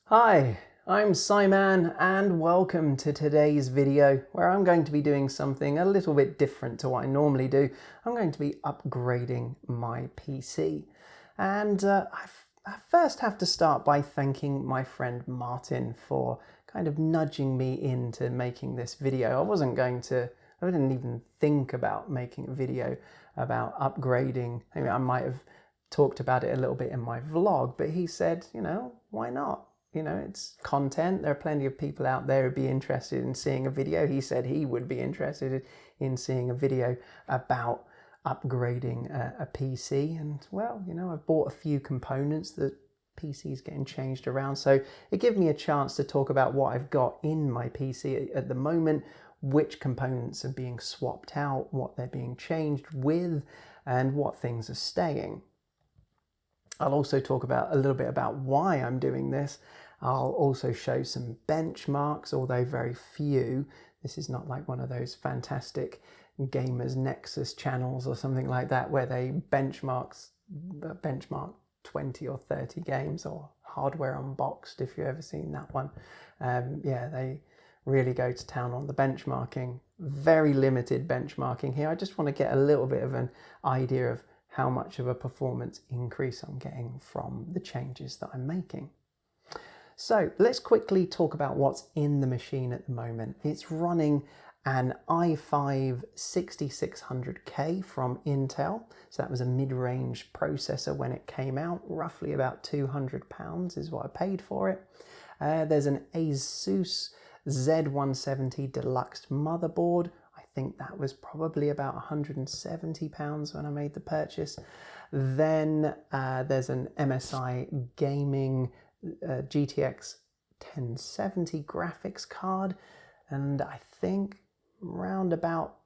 Hi, I'm Psiman and welcome to today's video where I'm going to be doing something a little bit different to what I normally do. I'm going to be upgrading my PC. And I first have to start by thanking my friend Martin for kind of nudging me into making this video. I didn't even think about making a video about upgrading. I mean, I might have talked about it a little bit in my vlog, but he said, why not? It's content. There are plenty of people out there who'd be interested in seeing a video. He said he would be interested in seeing a video about upgrading a PC. And well, I've bought a few components. The PC's getting changed around. So it gave me a chance to talk about what I've got in my PC at the moment, which components are being swapped out, what they're being changed with, and what things are staying. I'll also talk a little bit about why I'm doing this. I'll also show some benchmarks, although very few. This is not like one of those fantastic Gamers Nexus channels or something like that where they benchmark 20 or 30 games, or Hardware Unboxed, if you've ever seen that one. Yeah, they really go to town on the benchmarking. Very limited benchmarking here. I just want to get a little bit of an idea of how much of a performance increase I'm getting from the changes that I'm making. So let's quickly talk about what's in the machine at the moment. It's running an i5 6600K from Intel. So that was a mid-range processor when it came out. Roughly about £200 is what I paid for it. There's an Asus Z170 Deluxe motherboard. I think that was probably about £170 when I made the purchase. Then there's an MSI Gaming GTX 1070 graphics card, and I think round about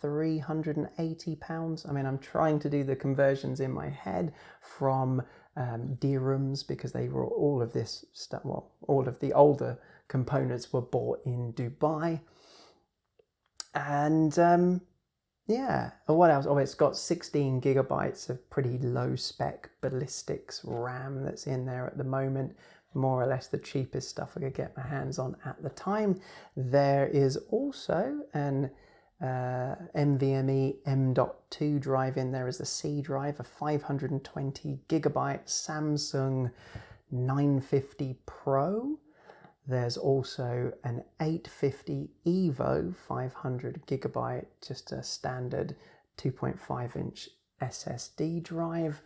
£380. I mean, I'm trying to do the conversions in my head from dirhams, because they were all of this stuff. Well, all of the older components were bought in Dubai. And yeah, what else? Oh, it's got 16 gigabytes of pretty low spec ballistics RAM that's in there at the moment. More or less the cheapest stuff I could get my hands on at the time. There is also an NVMe M.2 drive in there as a C drive, a 520 gigabyte Samsung 950 Pro. There's also an 850 EVO 500 gigabyte, just a standard 2.5 inch SSD drive,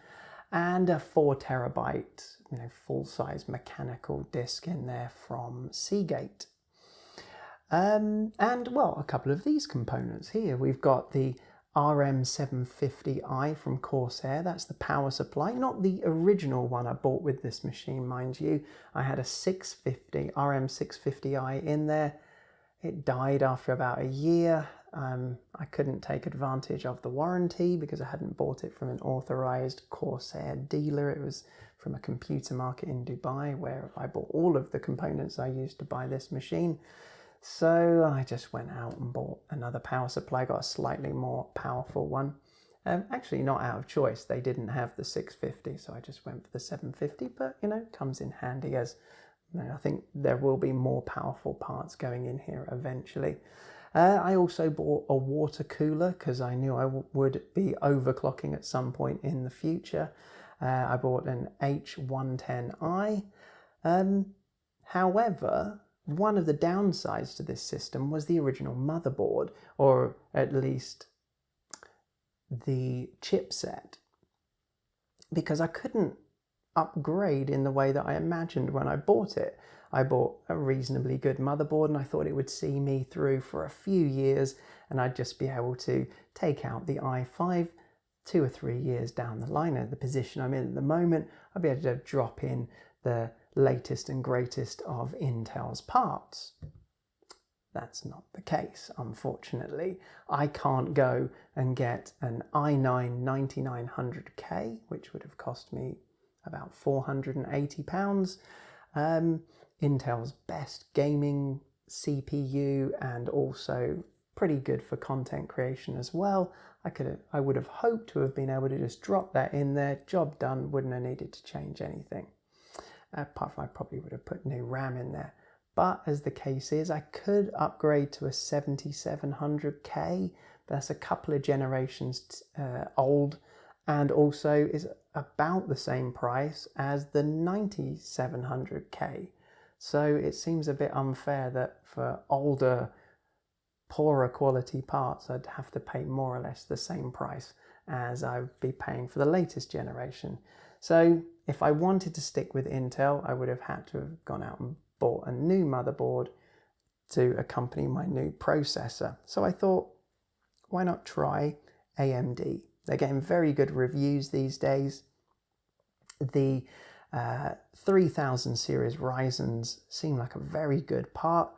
and a 4 terabyte, full size mechanical disk in there from Seagate. And well, a couple of these components here. We've got the RM750i from Corsair. That's the power supply, not the original one I bought with this machine, mind you. I had a RM650i in there. It died after about a year. I couldn't take advantage of the warranty because I hadn't bought it from an authorized Corsair dealer. It was from a computer market in Dubai where I bought all of the components I used to buy this machine. So I just went out and bought another power supply, got a slightly more powerful one. Actually not out of choice, they didn't have the 650, so I just went for the 750, but comes in handy, as I think there will be more powerful parts going in here eventually. I also bought a water cooler because I knew I would be overclocking at some point in the future. I bought an H110i. However, one of the downsides to this system was the original motherboard, or at least the chipset, because I couldn't upgrade in the way that I imagined when I bought it. I bought a reasonably good motherboard and I thought it would see me through for a few years and I'd just be able to take out the i5 2 or 3 years down the line. At the position I'm in at the moment, I'll be able to drop in the latest and greatest of Intel's parts. That's not the case, unfortunately. I can't go and get an i9 9900K, which would have cost me about £480. Intel's best gaming CPU, and also pretty good for content creation as well. I would have hoped to have been able to just drop that in there, job done, wouldn't have needed to change anything. apart from I probably would have put new RAM in there. But as the case is, I could upgrade to a 7700K, but that's a couple of generations old, and also is about the same price as the 9700K. So it seems a bit unfair that for older, poorer quality parts, I'd have to pay more or less the same price as I'd be paying for the latest generation. So if I wanted to stick with Intel, I would have had to have gone out and bought a new motherboard to accompany my new processor. So I thought, why not try AMD? They're getting very good reviews these days. The 3000 series Ryzens seem like a very good part,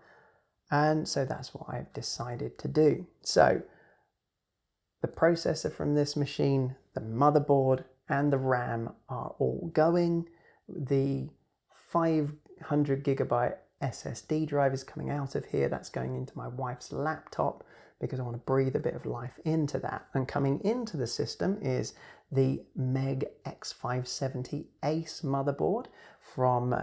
and so that's what I've decided to do. So the processor from this machine, the motherboard and the RAM are all going. The 500 gigabyte SSD drive is coming out of here. That's going into my wife's laptop because I want to breathe a bit of life into that. And coming into the system is the Meg X570 Ace motherboard from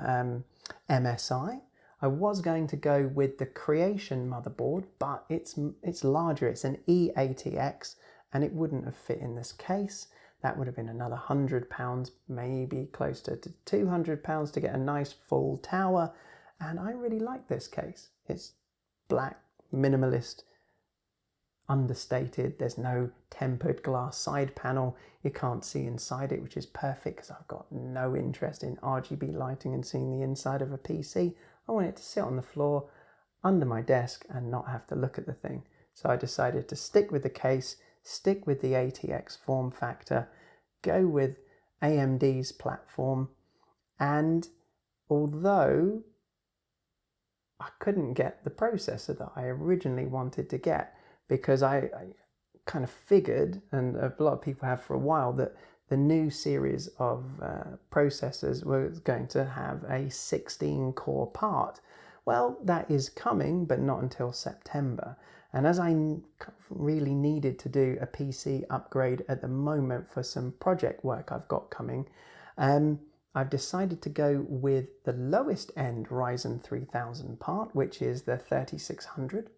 MSI. I was going to go with the Creation motherboard, but it's larger. It's an E80X, and it wouldn't have fit in this case. That would have been another £100, maybe close to £200 to get a nice full tower. And I really like this case. It's black, minimalist, understated. There's no tempered glass side panel. You can't see inside it, which is perfect because I've got no interest in RGB lighting and seeing the inside of a PC. I want it to sit on the floor under my desk and not have to look at the thing. So I decided to stick with the case, stick with the ATX form factor, go with AMD's platform, and although I couldn't get the processor that I originally wanted to get, because I kind of figured, and a lot of people have for a while, that the new series of processors was going to have a 16-core part. Well, that is coming, but not until September. And as I really needed to do a PC upgrade at the moment for some project work I've got coming, I've decided to go with the lowest end Ryzen 3000 part, which is the 3600.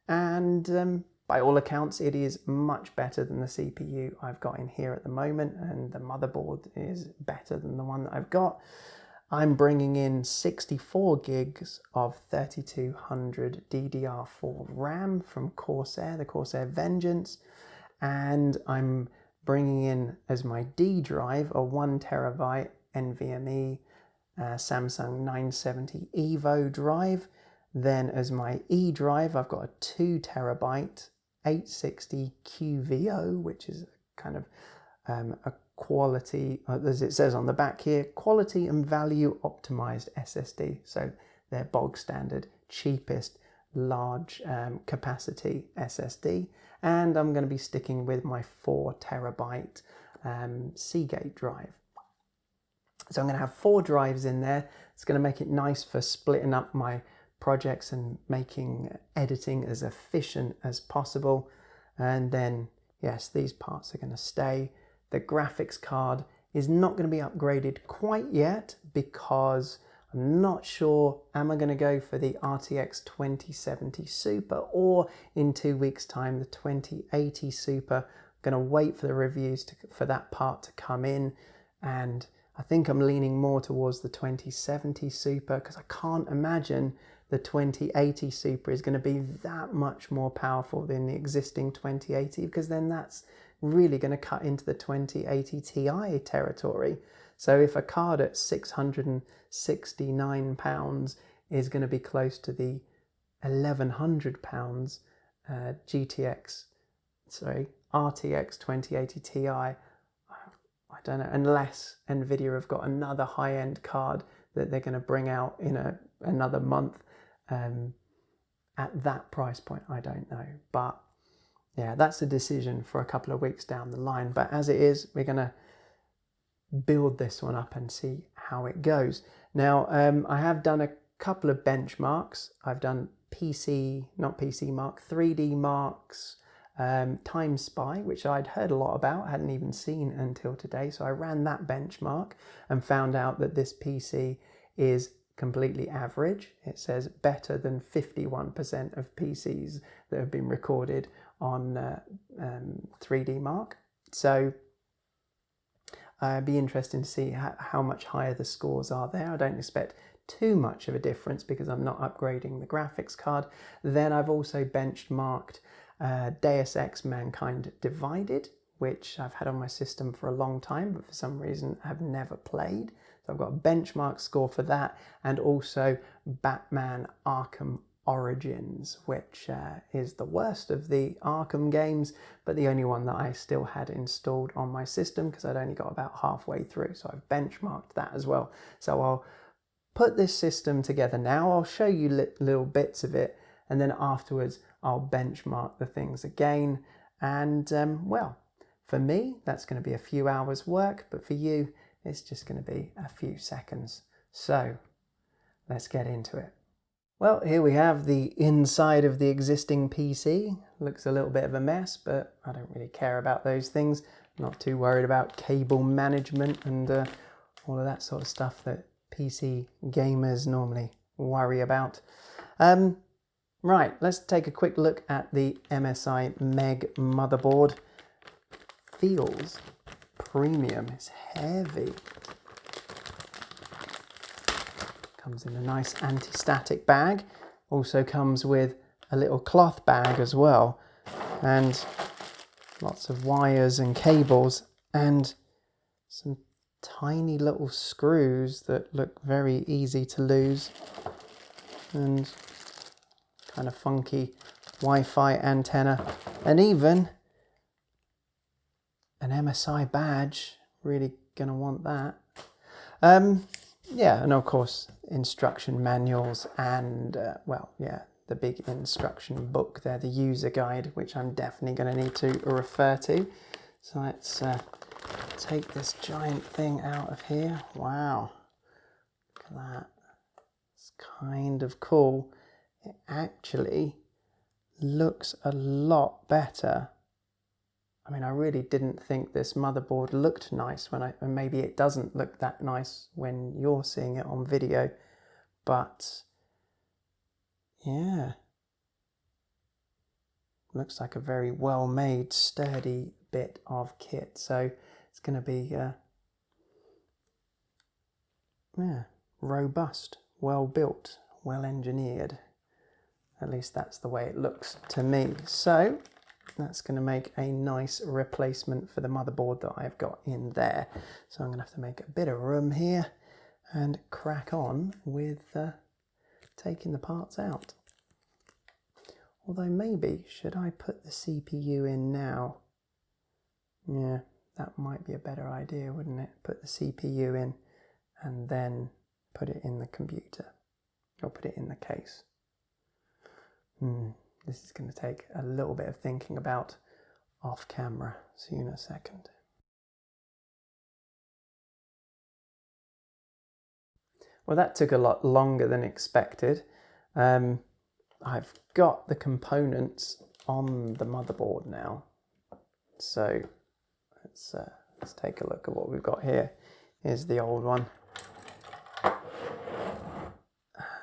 And by all accounts, it is much better than the CPU I've got in here at the moment, and the motherboard is better than the one that I've got. I'm bringing in 64 gigs of 3200 DDR4 RAM from Corsair, the Corsair Vengeance, and I'm bringing in as my D drive a 1 terabyte NVMe Samsung 970 Evo drive. Then as my E drive, I've got a 2 terabyte 860 QVO, which is kind of a quality, as it says on the back here, quality and value optimized SSD. So they're bog standard, cheapest, large capacity SSD. And I'm going to be sticking with my 4 terabyte Seagate drive. So I'm going to have 4 drives in there. It's going to make it nice for splitting up my projects and making editing as efficient as possible. And then, yes, these parts are going to stay. The graphics card is not going to be upgraded quite yet because I'm not sure, am I going to go for the RTX 2070 Super or in 2 weeks time the 2080 Super. I'm going to wait for the reviews for that part to come in, and I think I'm leaning more towards the 2070 Super because I can't imagine the 2080 Super is going to be that much more powerful than the existing 2080, because then that's really going to cut into the 2080 Ti territory. So if a card at £669 is going to be close to the £1,100 RTX 2080 Ti, I don't know, unless Nvidia have got another high-end card that they're going to bring out in another month at that price point, I don't know. But yeah, that's a decision for a couple of weeks down the line. But as it is, we're going to build this one up and see how it goes. Now, I have done a couple of benchmarks. I've done 3D marks Time Spy, which I'd heard a lot about, hadn't even seen until today. So I ran that benchmark and found out that this PC is completely average. It says better than 51% of PCs that have been recorded on 3D Mark. So it'd be interesting to see how much higher the scores are there. I don't expect too much of a difference because I'm not upgrading the graphics card. Then I've also benchmarked Deus Ex Mankind Divided, which I've had on my system for a long time, but for some reason I've never played. So I've got a benchmark score for that, and also Batman Arkham Origins, which is the worst of the Arkham games, but the only one that I still had installed on my system because I'd only got about halfway through. So I've benchmarked that as well. So I'll put this system together now. I'll show you little bits of it, and then afterwards I'll benchmark the things again. And well, for me, that's going to be a few hours work, but for you, it's just going to be a few seconds. So let's get into it. Well, here we have the inside of the existing PC. Looks a little bit of a mess, but I don't really care about those things. Not too worried about cable management and all of that sort of stuff that PC gamers normally worry about. Right, let's take a quick look at the MSI Meg motherboard. Feels premium, it's heavy. Comes in a nice anti-static bag. Also comes with a little cloth bag as well, and lots of wires and cables and some tiny little screws that look very easy to lose, and kind of funky Wi-Fi antenna, and even an MSI badge. Really gonna want that. Yeah, and of course instruction manuals and well, yeah, the big instruction book there, the user guide, which I'm definitely going to need to refer to. So let's take this giant thing out of here. Wow, look at that. It's kind of cool. It actually looks a lot better. I mean, I really didn't think this motherboard looked nice and maybe it doesn't look that nice when you're seeing it on video, but yeah, looks like a very well made, sturdy bit of kit. So it's going to be yeah, robust, well built, well engineered. At least that's the way it looks to me. So that's going to make a nice replacement for the motherboard that I've got in there. So I'm going to have to make a bit of room here and crack on with taking the parts out. Although maybe, should I put the CPU in now? Yeah, that might be a better idea, wouldn't it? Put the CPU in and then put it in the computer, or put it in the case. This is going to take a little bit of thinking about off camera. See you in a second. Well, that took a lot longer than expected. I've got the components on the motherboard now. So let's take a look at what we've got here. Here's the old one.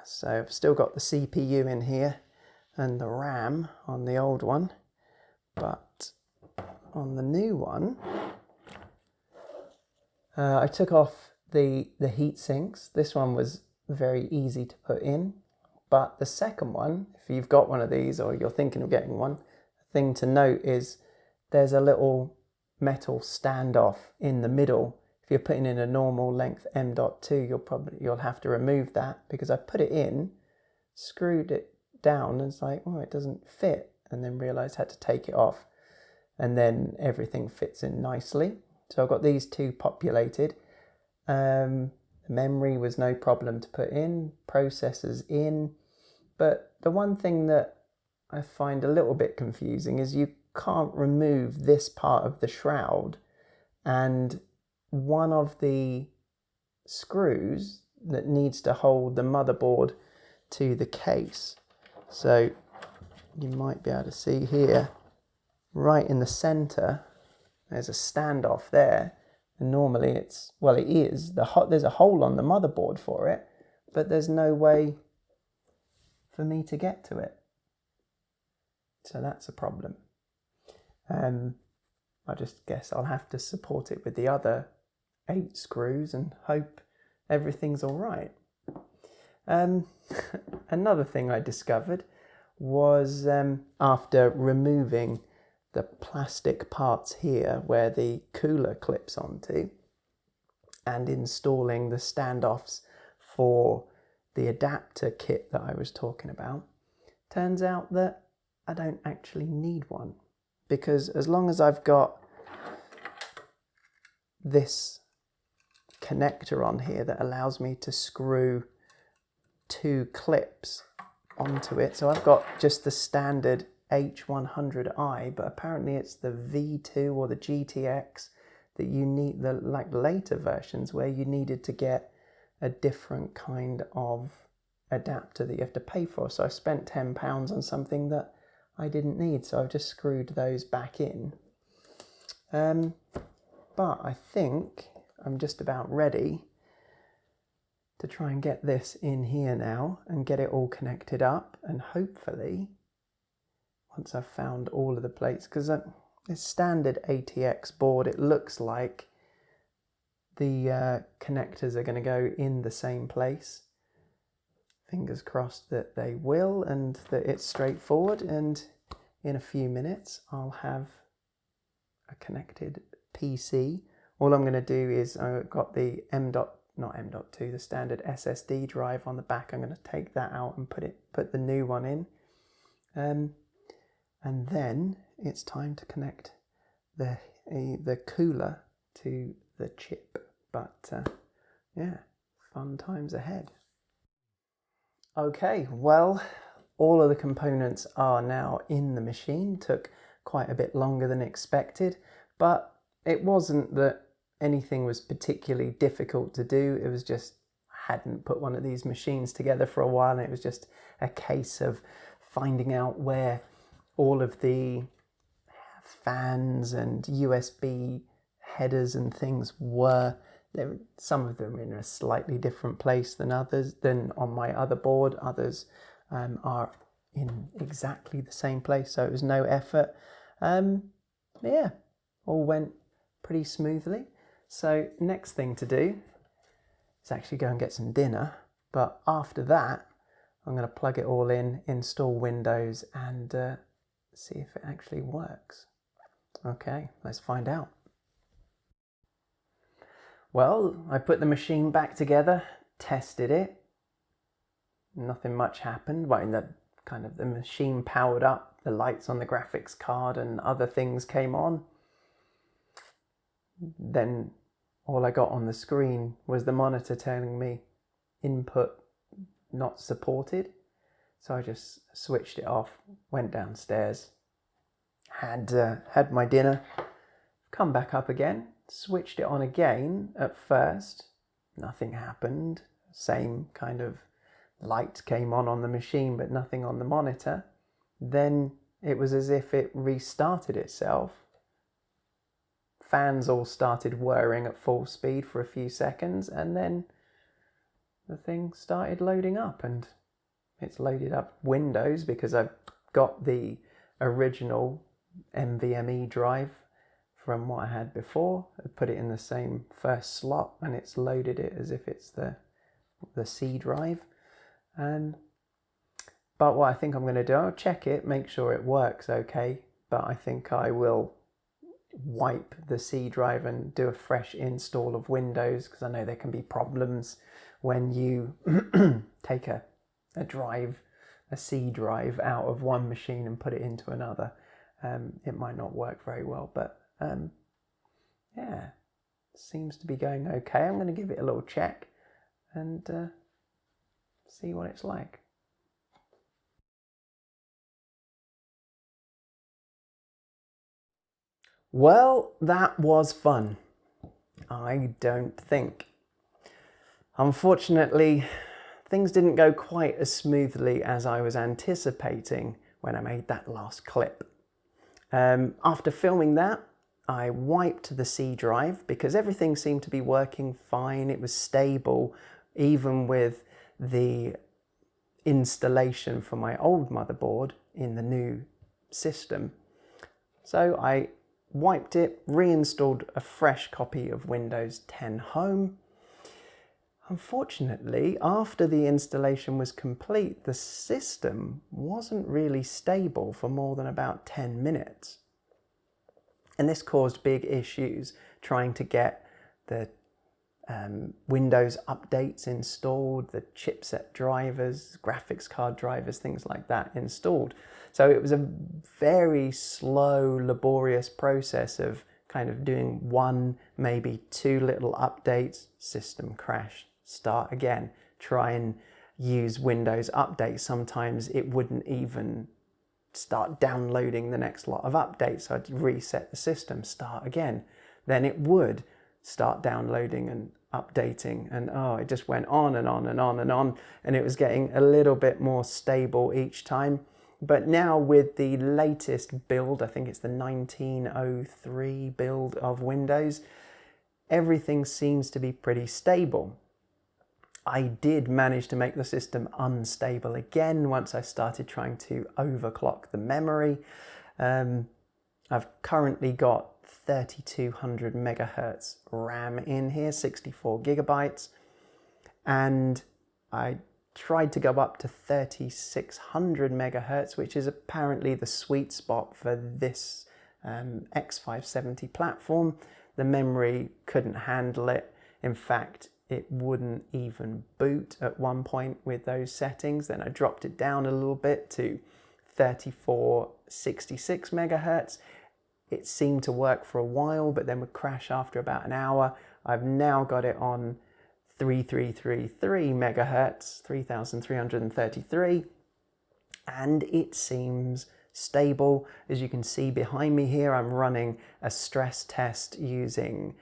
So I've still got the CPU in here and the RAM on the old one, but on the new one, I took off the heat sinks. This one was very easy to put in, but the second one, if you've got one of these or you're thinking of getting one, the thing to note is there's a little metal standoff in the middle. If you're putting in a normal length M.2, you'll have to remove that, because I put it in, screwed it down, and it's like, oh, it doesn't fit, and then realized I had to take it off, and then everything fits in nicely. So I've got these two populated. The memory was no problem to put in, processors in, but the one thing that I find a little bit confusing is you can't remove this part of the shroud, and one of the screws that needs to hold the motherboard to the case. So you might be able to see here, right in the center, there's a standoff there. And normally it's, well, it is, there's a hole on the motherboard for it, but there's no way for me to get to it. So that's a problem. I just guess I'll have to support it with the other 8 screws and hope everything's all right. Another thing I discovered was after removing the plastic parts here where the cooler clips onto and installing the standoffs for the adapter kit that I was talking about, turns out that I don't actually need one, because as long as I've got this connector on here that allows me to screw 2 clips onto it, so I've got just the standard H100i, but apparently it's the V2 or the GTX that you need, the later versions where you needed to get a different kind of adapter that you have to pay for. So I spent £10 on something that I didn't need, so I've just screwed those back in. But I think I'm just about ready to try and get this in here now and get it all connected up, and hopefully once I've found all of the plates, because this standard ATX board, it looks like the connectors are going to go in the same place. Fingers crossed that they will and that it's straightforward, and in a few minutes I'll have a connected PC. All I'm going to do is I've got the not M.2, the standard SSD drive on the back. I'm going to take that out and put the new one in. And then it's time to connect the cooler to the chip. But yeah, fun times ahead. Okay, well, all of the components are now in the machine. Took quite a bit longer than expected, but it wasn't that anything was particularly difficult to do. It was just, I hadn't put one of these machines together for a while, and it was just a case of finding out where all of the fans and USB headers and things were. Some of them in a slightly different place than others, than on my other board. Others are in exactly the same place, so it was no effort. Yeah, all went pretty smoothly. So next thing to do is actually go and get some dinner, but after that I'm going to plug it all in, install Windows, and see if it actually works. Okay, let's find out. Well, I put the machine back together, tested it. Nothing much happened. Well, the machine powered up, the lights on the graphics card and other things came on. Then all I got on the screen was the monitor telling me input not supported. So I just switched it off, went downstairs, had my dinner, come back up again, switched it on again. At first, nothing happened. Same kind of light came on the machine, but nothing on the monitor. Then it was as if it restarted itself. Fans all started whirring at full speed for a few seconds, and then the thing started loading up, and it's loaded up Windows because I've got the original NVMe drive from what I had before. I put it in the same first slot and it's loaded it as if it's the C drive. But what I think I'm going to do, I'll check it, make sure it works okay, but I think I will wipe the C drive and do a fresh install of Windows, because I know there can be problems when you take a C drive out of one machine and put it into another. It might not work very well, but yeah, seems to be going okay. I'm going to give it a little check and see what it's like. Well, that was fun, I don't think. Unfortunately, things didn't go quite as smoothly as I was anticipating when I made that last clip. After filming that, I wiped the C drive because everything seemed to be working fine. It was stable, even with the installation for my old motherboard in the new system. So I wiped it, reinstalled a fresh copy of Windows 10 Home. Unfortunately, after the installation was complete, the system wasn't really stable for more than about 10 minutes. And this caused big issues trying to get the Windows updates installed, the chipset drivers, graphics card drivers, things like that installed. So it was a very slow, laborious process of kind of doing one, maybe two little updates, system crash, start again, try and use Windows Update. Sometimes it wouldn't even start downloading the next lot of updates. So I'd reset the system, start again. Then it would start downloading and updating, and it just went on and on and on and on, and it was getting a little bit more stable each time. But now with the latest build, I think it's the 1903 build of Windows, everything seems to be pretty stable. I did manage to make the system unstable again once I started trying to overclock the memory. I've currently got 3200 megahertz RAM in here, 64 gigabytes, and I tried to go up to 3600 megahertz, which is apparently the sweet spot for this X570 platform. The memory couldn't handle it. In fact, it wouldn't even boot at one point with those settings. Then I dropped it down a little bit to 3466 megahertz. It seemed to work for a while, but then would crash after about an hour. I've now got it on 3333 megahertz, 3333, and it seems stable. As you can see behind me here, I'm running a stress test using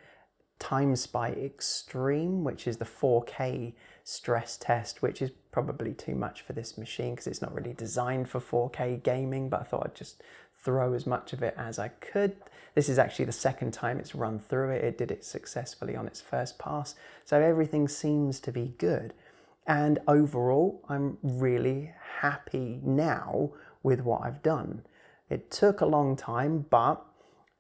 TimeSpy Extreme, which is the 4K stress test, which is probably too much for this machine because it's not really designed for 4K gaming, but I thought I'd just throw as much of it as I could. This is actually the second time it's run through it. It did it successfully on its first pass. So everything seems to be good. And overall, I'm really happy now with what I've done. It took a long time, but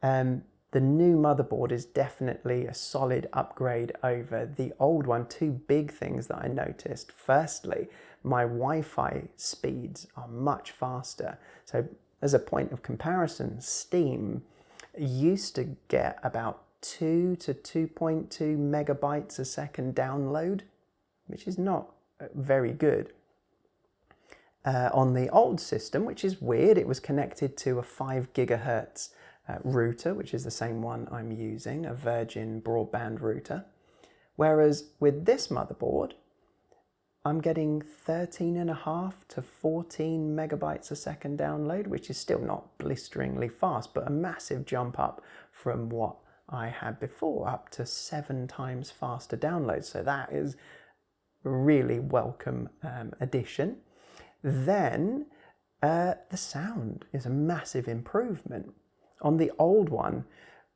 the new motherboard is definitely a solid upgrade over the old one. Two big things that I noticed. Firstly, my Wi-Fi speeds are much faster. So as a point of comparison, Steam used to get about 2 to 2.2 megabytes a second download, which is not very good. On the old system, which is weird, it was connected to a 5 gigahertz router, which is the same one I'm using, a Virgin broadband router. Whereas with this motherboard, I'm getting 13.5 to 14 megabytes a second download, which is still not blisteringly fast, but a massive jump up from what I had before, up to 7 times faster download. So that is a really welcome addition. Then the sound is a massive improvement. On the old one,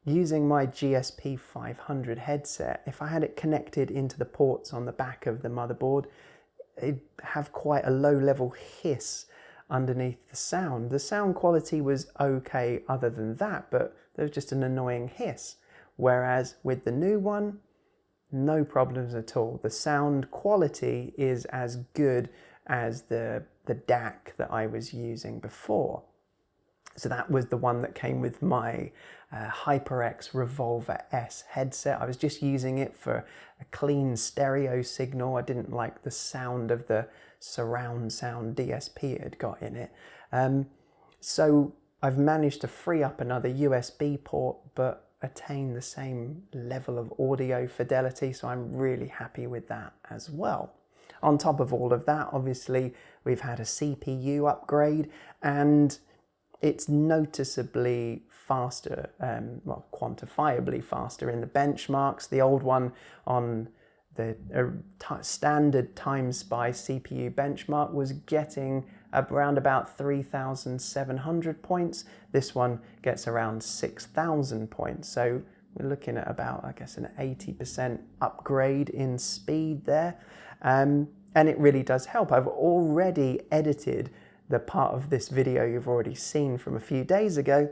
using my GSP 500 headset, if I had it connected into the ports on the back of the motherboard, it'd have quite a low level hiss underneath the sound. The sound quality was okay other than that, but there was just an annoying hiss. Whereas with the new one, no problems at all. The sound quality is as good as the DAC that I was using before. So that was the one that came with my HyperX Revolver S headset. I was just using it for a clean stereo signal. I didn't like the sound of the surround sound DSP it had got in it. So I've managed to free up another USB port, but attain the same level of audio fidelity. So I'm really happy with that as well. On top of all of that, obviously, we've had a CPU upgrade, and it's noticeably faster, well, quantifiably faster in the benchmarks. The old one on the standard TimeSpy CPU benchmark was getting around about 3,700 points. This one gets around 6,000 points. So we're looking at about, I guess, an 80% upgrade in speed there. And it really does help. I've already edited the part of this video you've already seen from a few days ago.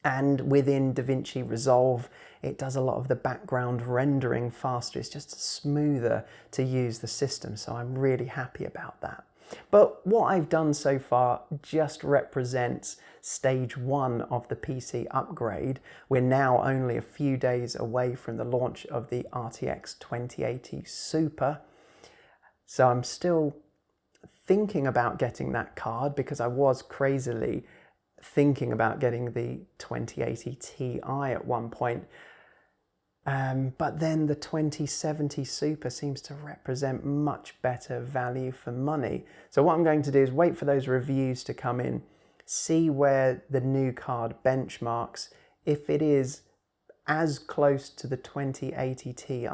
And within DaVinci Resolve, it does a lot of the background rendering faster. It's just smoother to use the system. So I'm really happy about that. But what I've done so far just represents stage 1 of the PC upgrade. We're now only a few days away from the launch of the RTX 2080 Super. So I'm still thinking about getting that card because I was crazily thinking about getting the 2080 Ti at one point. But then the 2070 Super seems to represent much better value for money. So what I'm going to do is wait for those reviews to come in, see where the new card benchmarks. If it is as close to the 2080 Ti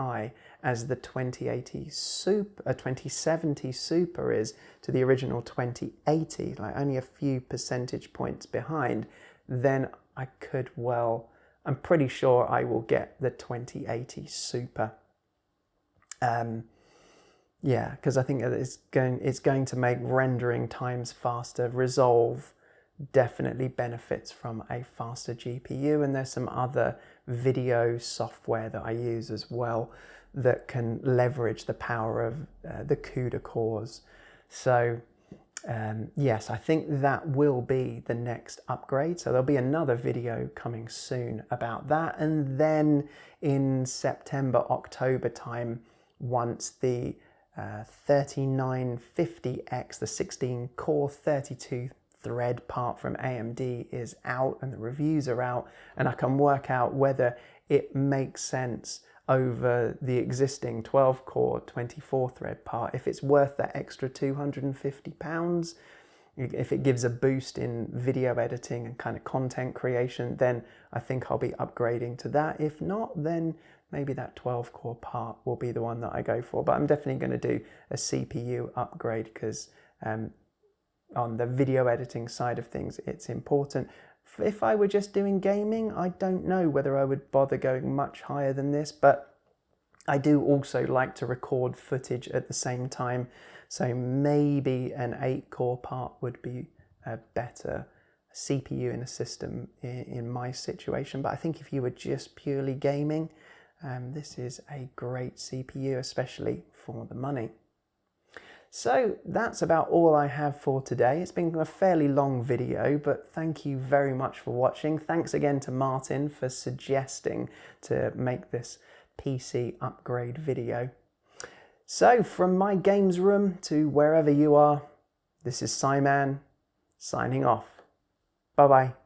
as the 2070 Super is to the original 2080, like only a few percentage points behind, then I could I'm pretty sure I will get the 2080 Super. Yeah, because I think it's going to make rendering times faster. Resolve definitely benefits from a faster GPU, and there's some other video software that I use as well that can leverage the power of the CUDA cores. So yes, I think that will be the next upgrade. So there'll be another video coming soon about that. And then in September, October time, once the 3950X, the 16 core 32 thread part from AMD is out and the reviews are out, and I can work out whether it makes sense over the existing 12 core 24 thread part, if it's worth that extra £250, if it gives a boost in video editing and kind of content creation, then I think I'll be upgrading to that. If not, then maybe that 12 core part will be the one that I go for. But I'm definitely going to do a CPU upgrade because on the video editing side of things, it's important. If I were just doing gaming, I don't know whether I would bother going much higher than this, but I do also like to record footage at the same time. So maybe an 8-core part would be a better CPU in a system in my situation. But I think if you were just purely gaming, this is a great CPU, especially for the money. So that's about all I have for today. It's been a fairly long video, but thank you very much for watching. Thanks again to Martin for suggesting to make this PC upgrade video. So from my games room to wherever you are, this is Psiman signing off. Bye-bye.